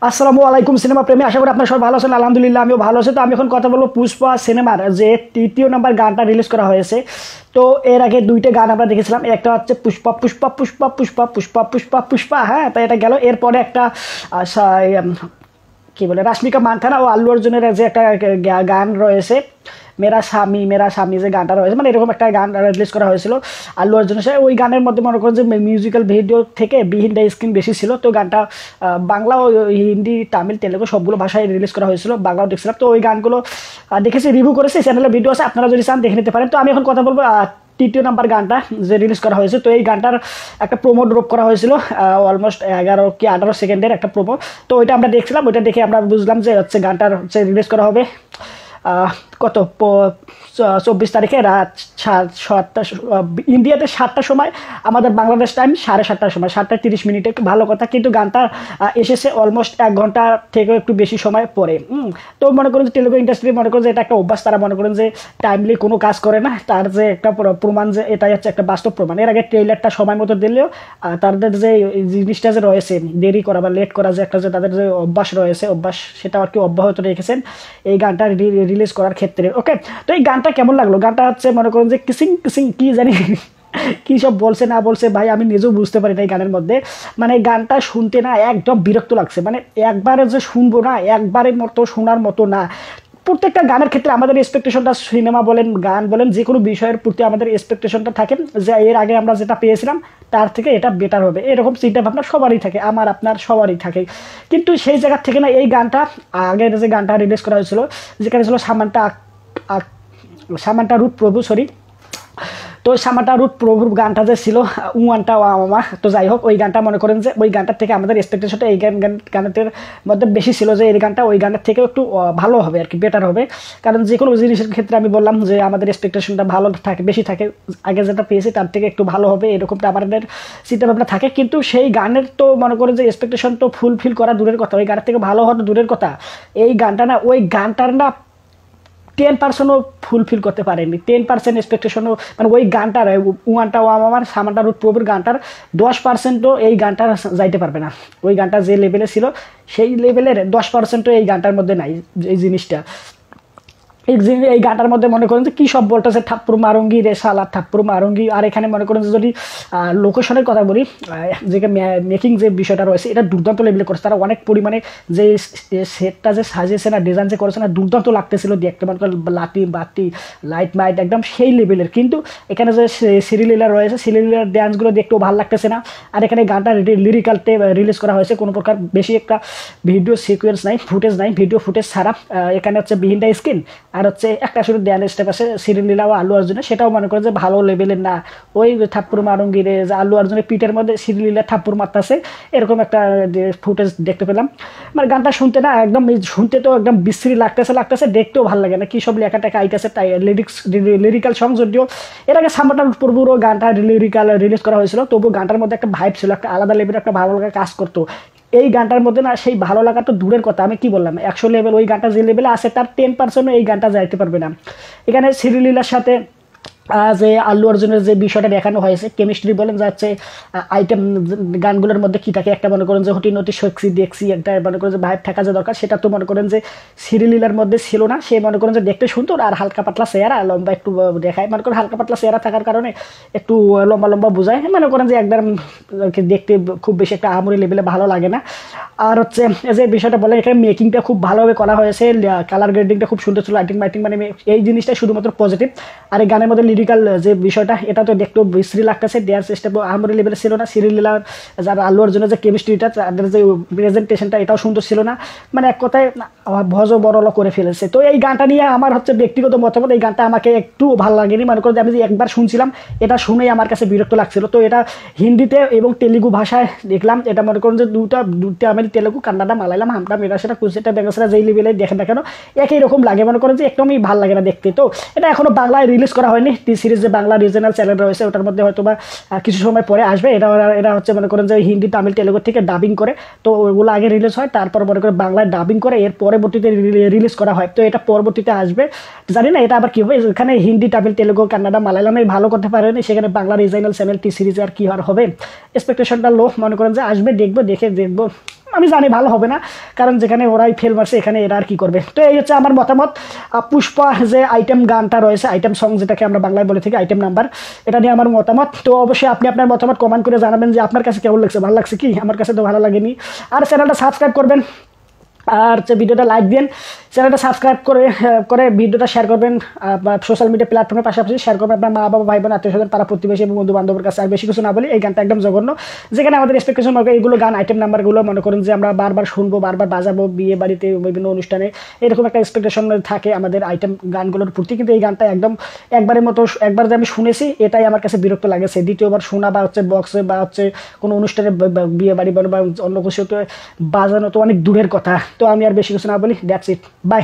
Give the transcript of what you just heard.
আসসালামু আলাইকুম সিনেমা প্রেমী, আশা করি আপনারা সবাই ভালো আছেন। আলহামদুলিল্লাহ আমিও ভালো আছি। তো আমি এখন কথা বলবো পুষ্পা সিনেমার যে তৃতীয় নাম্বার গানটা রিলিজ করা হয়েছে। তো এর আগে দুইটা গান আমরা দেখেছিলাম, একটা হচ্ছে পুষ্পা পুষ্পা পুষ্পা পুষ্পা পুষ্পা পুষ্পা পুষ্পা, হ্যাঁ, তো এটা গেল। এরপরে একটা কি বলে রাশমিকা মান্থানা ও আল্লু অর্জুনের যে একটা গান রয়েছে, মেরা স্বামী যে গানটা রয়েছে, মানে এরকম একটা গান রিলিজ করা হয়েছিল আল্লু অর্জুনের সাথে। ওই গানের মধ্যে মনে করেন যে মিউজিক্যাল ভিডিও থেকে বিহিন দ্য স্ক্রিন বেশি ছিল। তো গানটা বাংলা ও হিন্দি, তামিল, তেলেগু সবগুলো ভাষায় রিলিজ করা হয়েছিল, বাংলাও দেখছিলাম। তো ওই গানগুলো দেখেছি, রিভিউ করেছি, চ্যানেলে ভিডিও আছে, আপনারা যদি চান দেখে নিতে পারেন। তো আমি এখন কথা বলবো তৃতীয় নাম্বার গানটা যে রিলিজ করা হয়েছে। তো এই গানটার একটা প্রোমো ড্রপ করা হয়েছিল, অলমোস্ট 11 কি 18 সেকেন্ডের একটা প্রোমো। তো ওইটা আমরা দেখছিলাম, ওইটা দেখে আমরা বুঝলাম যে হচ্ছে গানটার হচ্ছে রিলিজ করা হবে কত 24 তারিখে রাত 7টা, ইন্ডিয়াতে 7টার সময়, আমাদের বাংলাদেশ টাইম 7:30টার সময়, 7:30 একটু ভালো কথা। কিন্তু গানটা এসেছে অলমোস্ট 1 ঘন্টা থেকেও একটু বেশি সময় পরে। তো মনে করেন যে তেলেগু ইন্ডাস্ট্রি মনে করেন যে এটা একটা অভ্যাস, তারা মনে করেন যে টাইমলি কোনো কাজ করে না। তার যে একটা প্রমাণ যে এটাই হচ্ছে একটা বাস্তব প্রমাণ। এর আগে ট্রেইলারটা সময় মতো দিলেও তাদের যে জিনিসটা যে রয়েছে দেরি করা বা লেট করা, যে একটা যে তাদের যে অভ্যাস রয়েছে, অভ্যাস সেটা আর কি অব্যাহত রেখেছেন এই গানটা রিলিজ করার ক্ষেত্রে। ওকে, তো এই গানটা কেমন লাগলো? গানটা হচ্ছে মনে করেন যে কিসিং কিসিং কি জানি কী সব বলছে না বলছে ভাই, আমি নিজেও বুঝতে পারি না এই গানের মধ্যে। মানে গানটা শুনতে না একদম বিরক্ত লাগছে, মানে একবারে যে শুনবো না, একবারের মতো শোনার মতো না। প্রত্যেকটা গানের ক্ষেত্রে আমাদের এক্সপেকটেশনটা, সিনেমা বলেন গান বলেন যে কোনো বিষয়ের প্রতি আমাদের এক্সপেকটেশনটা থাকে যে এর আগে আমরা যেটা পেয়েছিলাম তার থেকে এটা বেটার হবে, এরকম চিন্তা ভাবনা সবারই থাকে, আমার আপনার সবারই থাকে। কিন্তু সেই জায়গার থেকে না এই গানটা, আগের যে গানটা রিলিজ করা হয়েছিল যেখানে ছিল সামান্টা রুট প্রভু, সরি, তো সামান্টা রুট প্রভুর গানটা যে ছিল উয়ানটা ওয়া মামা, তো যাই হোক ওই গানটা মনে করেন যে ওই গানটার থেকে আমাদের এক্সপেকটেশনটা এই গানের মধ্যে বেশি ছিল, যে এই গানটা ওই গানের থেকেও একটু ভালো হবে আর কি, বেটার হবে। কারণ যে কোনো জিনিসের ক্ষেত্রে আমি বললাম যে আমাদের এক্সপেকটেশনটা ভালো থাকে, বেশি থাকে, আগে যেটা পেয়েছি তার থেকে একটু ভালো হবে, এরকমটা আমাদের চিন্তাভাবনা থাকে। কিন্তু সেই গানের তো মনে করেন যে এক্সপেকটেশন তো ফুলফিল করা দূরের কথা, ওই গানের থেকে ভালো হওয়া দূরের কথা, এই গানটা না, ওই গানটার না 10%ও ফুলফিল করতে পারেনি। 10% এক্সপেকটেশনও, মানে ওই গানটার উয়ানটা ও আমার সামান্টা রুট প্রভুর গানটার 10%ও এই গানটা যাইতে পারবে না। ওই গানটা যে লেভেলে ছিল সেই লেভেলের 10%ও এই গানটার মধ্যে নাই। এই জিনিসটা এই গানটার মধ্যে মনে করেন যে কী সব বলতেছে, ঠাপ্পুর মারঙ্গি রে শালা ঠাপ্পুর মারঙ্গি। আর এখানে মনে করেন যে যদি লোকেশনের কথা বলি, যে মেকিং যে বিষয়টা রয়েছে এটা দুর্দান্ত লেভেলে করেছে তারা, অনেক পরিমাণে যে সেটটা যে সাজিয়েছে না, ডিজাইন যে করেছে না, দুর্দান্ত লাগতেছিল দেখতে, মনে করেন লাতি বাতি লাইট মাইট একদম সেই লেভেলের। কিন্তু এখানে যে সিরিলীলা রয়েছে, সিরিলীলার ড্যান্সগুলো দেখতেও ভালো লাগতেছে না। আর এখানে গানটা লিরিক্যালতে রিলিজ করা হয়েছে, কোনো প্রকার বেশি একটা ভিডিও সিকোয়েন্স নাই, ফুটেজ নাই, ভিডিও ফুটেজ ছাড়া। এখানে হচ্ছে বিহিন দ্য স্ক্রিন আর হচ্ছে একটা শুধু ড্যান্স স্টেপ আছে সিরিলীলা ও আল্লু অর্জুনের, সেটাও মনে করে যে ভালো লেভেলের না। ওই ঠাপ্পুর মারঙ্গিরে যে আল্লু অর্জুনের পিঠের মধ্যে সিরিলীলা ঠাপ্পুর মারতেছে, এরকম একটা ফুটেজ দেখতে পেলাম। মানে গানটা শুনতে না একদম, শুনতে তো একদম বিশ্রী লাগতেছে, দেখতেও ভালো লাগে না, কী সব লেখা টেখা আইতেছে, তাই লিরিক্যাল সং। যদিও এর আগে সাম্বাটার পূর্বরও গানটা লিরিক্যাল রিলিজ করা হয়েছিল, তবুও গানটার মধ্যে একটা ভাইব ছিল, একটা আলাদা লেভেলের একটা ভালো লাগা কাজ করতো। এই গানটার মধ্যে না সেই ভালো লাগা তো দূরের কথা, আমি কি বললাম 100 লেভেল, ওই গানটা যে লেভেলে আছে তার 10%ও এই গানটা যাইতে পারবে না। এখানে সিরিলীলার সাথে যে আল্লু অর্জুনের যে বিষয়টা দেখানো হয়েছে, কেমিস্ট্রি বলেন যাচ্ছে, আইটেম গানগুলোর মধ্যে কী থাকে, একটা মনে করেন যে হটিনটি শক্সি দেখছি, একটা মনে করেন যে ভাইব থাকা যে দরকার, সেটা তো মনে করেন যে সিরিলীলার মধ্যে ছিল না। সে মনে করেন যে দেখতে সুন্দর আর হালকা পাতলা চেহারা, লম্বা একটু দেখায়, মনে করেন হালকা পাতলা চেহারা থাকার কারণে একটু লম্বা লম্বা বোঝায়, মনে করেন যে একদম দেখতে খুব বেশি একটা আমরি লেভেলে ভালো লাগে না। আর হচ্ছে যে বিষয়টা বলে, এখানে মেকিংটা খুব ভালোভাবে করা হয়েছে, কালার গ্রেডিংটা খুব সুন্দর ছিল, লাইটিং মাইটিং, মানে এই জিনিসটা শুধুমাত্র পজিটিভ। আর এই গানের মধ্যে লিরিক্যাল যে বিষয়টা, এটা তো দেখতেও বিশ্রী লাগতেছে, দেওয়ার চেষ্টা আমরি লেভেলে ছিল না। সিরিলীলার যারা আল্লু অর্জুনের যে কেমিস্ট্রিটা, তাদের যে প্রেজেন্টেশনটা, এটাও সুন্দর ছিল না, মানে এক কথায় ভজ বড়ল করে ফেলেছে। তো এই গানটা নিয়ে আমার হচ্ছে ব্যক্তিগত মতামত, এই গানটা আমাকে একটু ভালো লাগেনি। মনে করেন যে আমি যে একবার শুনছিলাম, এটা শুনেই আমার কাছে বিরক্ত লাগছিল। তো এটা হিন্দিতে এবং তেলেগু ভাষায় দেখলাম, এটা মনে করেন যে দুটা আমি তেলেগু, কান্নাডা, মালায়ালাম, হামটা, মেরা, সেটা কুচেটা, বেঙ্গসরা যেই লেভেলে দেখেন না কেন একই রকম লাগে, মনে করেন যে একদমই ভালো লাগে না দেখতে। তো এটা এখনো বাংলায় রিলিজ করা হয়নি, টি সিরিজ যে বাংলা রিজনাল চ্যানেল রয়েছে ওটার মধ্যে হয়তো বা কিছু সময় পরে আসবে। এটা হচ্ছে মনে করেন যে হিন্দি, তামিল, তেলেগু থেকে ডাবিং করে, তো ওগুলো আগে রিলিজ হয়, তারপর মনে করে বাংলায় ডাবিং করে এর পরবর্তীতে রিলিজ করা হয়। তো এটা পরবর্তীতে আসবে, জানি না এটা আবার কী হবে। এখানে হিন্দি, তামিল, তেলেগু, কান্নাডা, মালায়ালামে ভালো করতে পারেনি, সেখানে Bangla regional channel T series আর কি আর হবে। এক্সপেকটেশনটা লো, মনে করেন যে আসবে, দেখবো, দেখবো, আমি জানি ভালো হবে না, কারণ যেখানে ওরাই ফেল মারছে এখানে এরা আর কি করবে। তো এই হচ্ছে আমার মতামত। পুষ্পা যে আইটেম গানটা রয়েছে, আইটেম সং যেটাকে আমরা বাংলায় বলে থাকি, আইটেম নাম্বার, এটা নিয়ে আমার মতামত। তো অবশ্যই আপনি আপনার মতামত কমেন্ট করে জানাবেন যে আপনার কাছে কেমন লাগছে, ভালো লাগছে কি? আমার কাছে তো ভালো লাগেনি। আর চ্যানেলটা সাবস্ক্রাইব করবেন, আর ভিডিওটা লাইক দিন, চ্যানেলটা সাবস্ক্রাইব করে ভিডিওটা শেয়ার করবেন, সোশ্যাল মিডিয়া প্ল্যাটফর্মের পাশাপাশি শেয়ার করবেন আপনার মা বাবা ভাই বোন আত্মীয় স্বজন পাড়া প্রতিবেশী এবং বন্ধু বান্ধবের কাছে। আর বেশি কিছু না বলি, এই গানটা একদম জঘন্য, যেখানে আমাদের এক্সপেকটেশন এইগুলো গান আইটেম নাম্বারগুলো মনে করেন যে আমরা বারবার শুনবো, বারবার বাজাবো বিয়ে বাড়িতে বিভিন্ন অনুষ্ঠানে, এরকম একটা এক্সপেকটেশন থাকে আমাদের আইটেম গানগুলোর প্রতি। কিন্তু এই গানটা একদম একবারের মতো, একবার যে আমি শুনেছি এটাই আমার কাছে বিরক্ত লাগেছে। দ্বিতীয়বার শোনা বা হচ্ছে বক্সে বা হচ্ছে কোনো অনুষ্ঠানে বিয়ে বাড়ি বা অন্য কিছু তো বাজানো তো অনেক দূরের কথা। তো আমি আর বেশি কিছু না বলি, দ্যাটস ইট, বাই।